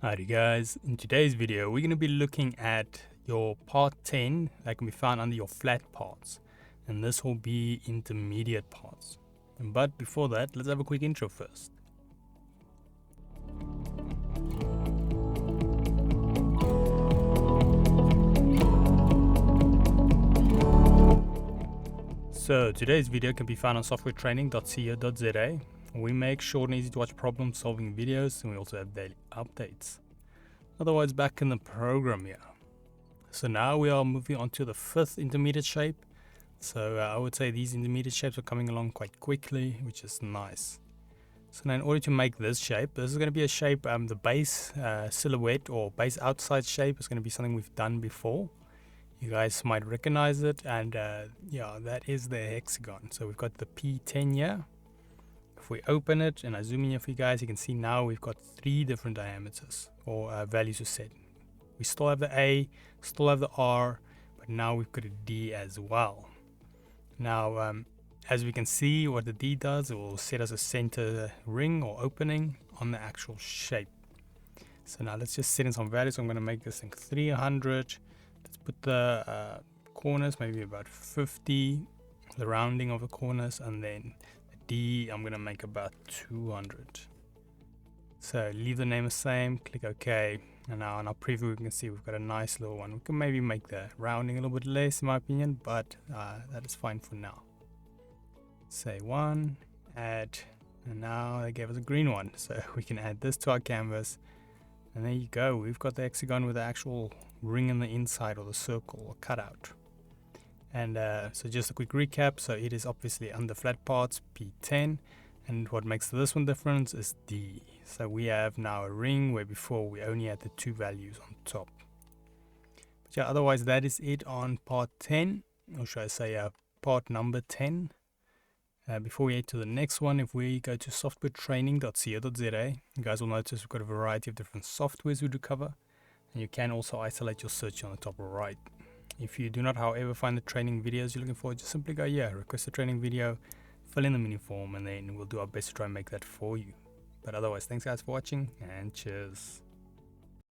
Alrighty guys, in today's video we're going to be looking at your part 10 that can be found under your flat parts, and this will be intermediate parts. But before that, let's have a quick intro first. So today's video can be found on softwaretraining.co.za. We make short and easy to watch problem solving videos, and we also have daily updates. Otherwise, back in the program here. So now we are moving on to the fifth intermediate shape. So I would say these intermediate shapes are coming along quite quickly, which is nice. So now in order to make this shape, this is going to be a shape, the base silhouette or base outside shape is going to be something we've done before. You guys might recognize it, and yeah, that is the hexagon. So we've got the P10 here. If we open it and I zoom in here for you guys, you can see now we've got three different diameters or values to set. We still have the A, still have the R, but now we've got a D as well. Now, as we can see, what the D does, it will set us a center ring or opening on the actual shape. So now let's just set in some values. So I'm going to make this thing 300. Let's put the corners maybe about 50, the rounding of the corners, and then D I'm going to make about 200. So leave the name the same, click OK, and now in our preview we can see we've got a nice little one. We can maybe make the rounding a little bit less in my opinion, but that is fine for now. Say 1, add, and now they gave us a green one, so we can add this to our canvas, and there you go. We've got the hexagon with the actual ring in the inside, or the circle or cutout. And so just a quick recap, so it is obviously under flat parts, P10, and what makes this one different is D. So we have now a ring where before we only had the two values on top. But yeah, otherwise that is it on part 10, or should I say part number 10. Before we head to the next one, if we go to softwaretraining.co.za, you guys will notice we've got a variety of different softwares we do cover, and you can also isolate your search on the top right. If you do not, however, find the training videos you're looking for, just simply go here, request a training video, fill in the mini form, and then we'll do our best to try and make that for you. But otherwise, thanks guys for watching, and cheers.